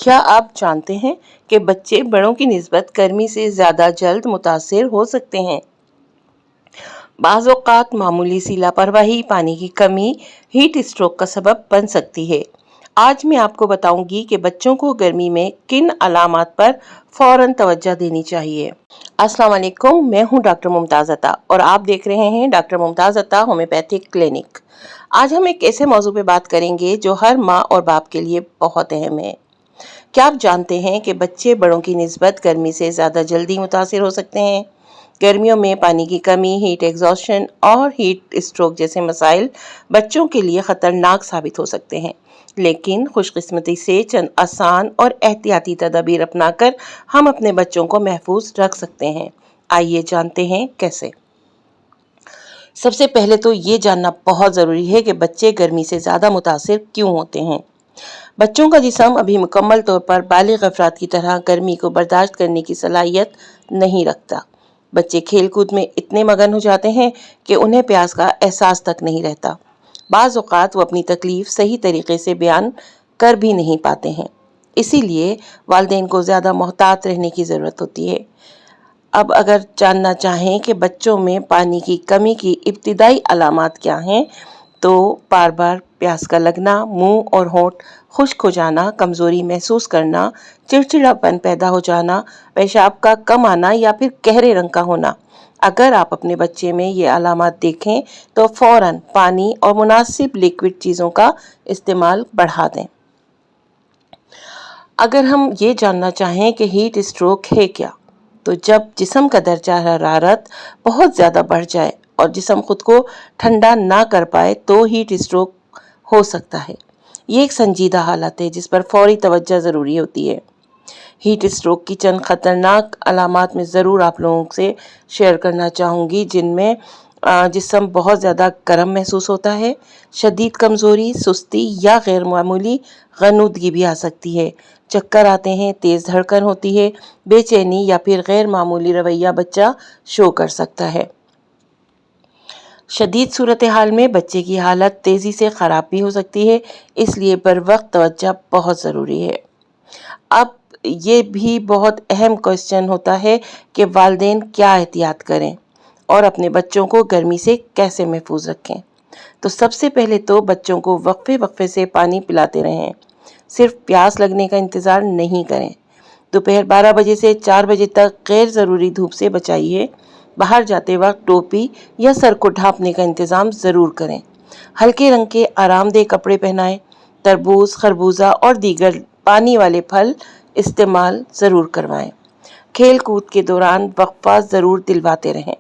क्या आप जानते हैं कि बच्चे बड़ों की निस्बत गर्मी से ज़्यादा जल्द मुतासिर हो सकते हैं? बाज़ औक़ात मामूली सी लापरवाही पानी की कमी हीट स्ट्रोक का सबब बन सकती है। आज मैं आपको बताऊंगी कि बच्चों को गर्मी में किन अलामात पर फ़ौरन तवज्जो देनी चाहिए। अस्सलाम वालेकुम, मैं हूं डॉक्टर मुमताज़ अता और आप देख रहे हैं डॉक्टर मुमताज़ अता होम्योपैथिक क्लिनिक। आज हम एक ऐसे मौजू पे बात करेंगे जो हर माँ और बाप के लिए बहुत अहम है। क्या आप जानते हैं कि बच्चे बड़ों की निस्बत गर्मी से ज़्यादा जल्दी मुतासिर हो सकते हैं? गर्मियों में पानी की कमी, हीट एग्जॉशन और हीट स्ट्रोक जैसे मसाइल बच्चों के लिए ख़तरनाक साबित हो सकते हैं, लेकिन खुशकिस्मती से चंद आसान और एहतियाती तदाबीर अपनाकर हम अपने बच्चों को महफूज रख सकते हैं। आइए जानते हैं कैसे। सबसे पहले तो ये जानना बहुत ज़रूरी है कि बच्चे गर्मी से ज़्यादा मुतासिर क्यों होते हैं। बच्चों का जिस्म अभी मुकम्मल तौर पर बालिग अफराद की तरह गर्मी को बर्दाश्त करने की सलाहियत नहीं रखता। बच्चे खेल कूद में इतने मगन हो जाते हैं कि उन्हें प्यास का एहसास तक नहीं रहता। बाज़ औक़ात वो अपनी तकलीफ़ सही तरीके से बयान कर भी नहीं पाते हैं। इसीलिए वालिदैन को ज़्यादा मोहतात रहने की ज़रूरत होती है। अब अगर जानना चाहें कि बच्चों में पानी की कमी की इब्तिदाई अलामात क्या हैं, तो बार बार प्यास का लगना, मुंह और होंठ खुश्क हो जाना, कमज़ोरी महसूस करना, चिड़चिड़ापन पैदा हो जाना, पेशाब का कम आना या फिर गहरे रंग का होना। अगर आप अपने बच्चे में ये अलामात देखें तो फ़ौरन पानी और मुनासिब लिक्विड चीज़ों का इस्तेमाल बढ़ा दें। अगर हम ये जानना चाहें कि हीट स्ट्रोक है क्या, तो जब जिस्म का दर्जा हरारत बहुत ज़्यादा बढ़ जाए और जिस्म खुद को ठंडा ना कर पाए तो हीट स्ट्रोक हो सकता है। ये एक संजीदा हालत है जिस पर फौरी तवज्जो ज़रूरी होती है। हीट स्ट्रोक की चंद ख़तरनाक अलामात में ज़रूर आप लोगों से शेयर करना चाहूँगी, जिनमें जिस्म बहुत ज़्यादा गर्म महसूस होता है, शदीद कमज़ोरी, सुस्ती या गैर मामूली गनूदगी भी आ सकती है, चक्कर आते हैं, तेज़ धड़कन होती है, बेचैनी या फिर गैर मामूली रवैया बच्चा शो कर सकता है। शदीद सूरत हाल में बच्चे की हालत तेज़ी से ख़राब भी हो सकती है, इसलिए बर वक्त तवज्जो बहुत ज़रूरी है। अब ये भी बहुत अहम क्वेश्चन होता है कि वालिदैन क्या एहतियात करें और अपने बच्चों को गर्मी से कैसे महफूज रखें। तो सबसे पहले तो बच्चों को वक्फे वक्फे से पानी पिलाते रहें। सिर्फ प्यास लगने का इंतज़ार नहीं करें। दोपहर 12 बजे से 4 बजे तक गैर ज़रूरी धूप से बचाइए। बाहर जाते वक्त टोपी या सर को ढांपने का इंतज़ाम ज़रूर करें। हल्के रंग के आरामदेह कपड़े पहनाएं। तरबूज, खरबूजा और दीगर पानी वाले फल इस्तेमाल ज़रूर करवाएं। खेल कूद के दौरान वक्फा ज़रूर दिलवाते रहें।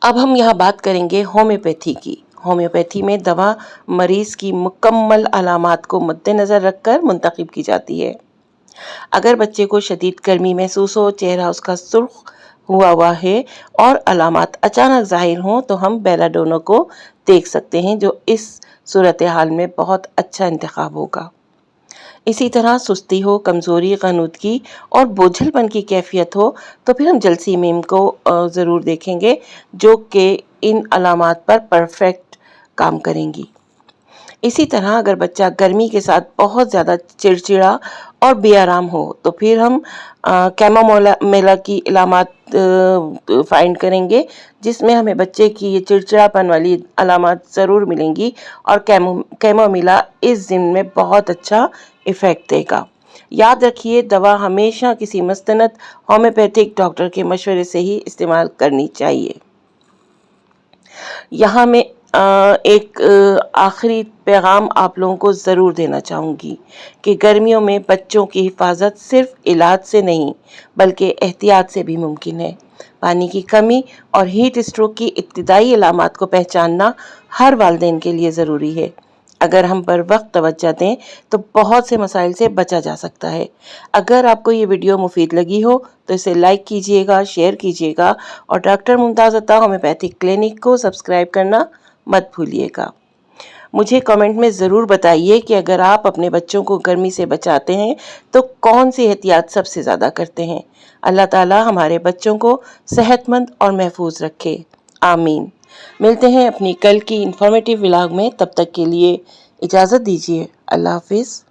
अब हम यहाँ बात करेंगे होम्योपैथी की। होम्योपैथी में दवा मरीज़ की मुकम्मल अलामात को मद्देनज़र रखकर मुंतखब की जाती है। अगर बच्चे को शदीद गर्मी महसूस हो, चेहरा उसका सुर्ख हुआ है और अलामात अचानक ज़ाहिर हों, तो हम बेलाडोना को देख सकते हैं, जो इस सूरत हाल में बहुत अच्छा इंतखाब होगा। इसी तरह सुस्ती हो, कमज़ोरी, गनूदगी और बोझलपन की कैफियत हो, तो फिर हम जलसीमीम को ज़रूर देखेंगे, जो कि इन अलामात पर परफेक्ट काम करेंगी। इसी तरह अगर बच्चा गर्मी के साथ बहुत ज़्यादा चिड़चिड़ा और बेआराम हो, तो फिर हम कैमोमिला की अलामात फाइंड करेंगे, जिसमें हमें बच्चे की ये चिड़चिड़ापन वाली अलामात ज़रूर मिलेंगी और कैमोमिला इस ज़िम्न में बहुत अच्छा इफ़ेक्ट देगा। याद रखिए, दवा हमेशा किसी मुस्तनद होम्योपैथिक डॉक्टर के मशवरे से ही इस्तेमाल करनी चाहिए। यहाँ मैं एक आखिरी पैगाम आप लोगों को ज़रूर देना चाहूँगी कि गर्मियों में बच्चों की हिफाजत सिर्फ इलाज से नहीं बल्कि एहतियात से भी मुमकिन है। पानी की कमी और हीट स्ट्रोक की इब्तिदाई अलामात को पहचानना हर वालिदैन के लिए ज़रूरी है। अगर हम बर वक्त तवज्जो दें तो बहुत से मसाइल से बचा जा सकता है। अगर आपको ये वीडियो मुफीद लगी हो तो इसे लाइक कीजिएगा, शेयर कीजिएगा और डॉक्टर मुमताज़ अता होम्योपैथिक क्लिनिक को सब्सक्राइब करना मत भूलिएगा। मुझे कमेंट में ज़रूर बताइए कि अगर आप अपने बच्चों को गर्मी से बचाते हैं तो कौन सी एहतियात सबसे ज़्यादा करते हैं। अल्लाह ताला हमारे बच्चों को सेहतमंद और महफूज रखे। आमीन। मिलते हैं अपनी कल की इंफॉर्मेटिव व्लॉग में, तब तक के लिए इजाज़त दीजिए। अल्लाह हाफिज़।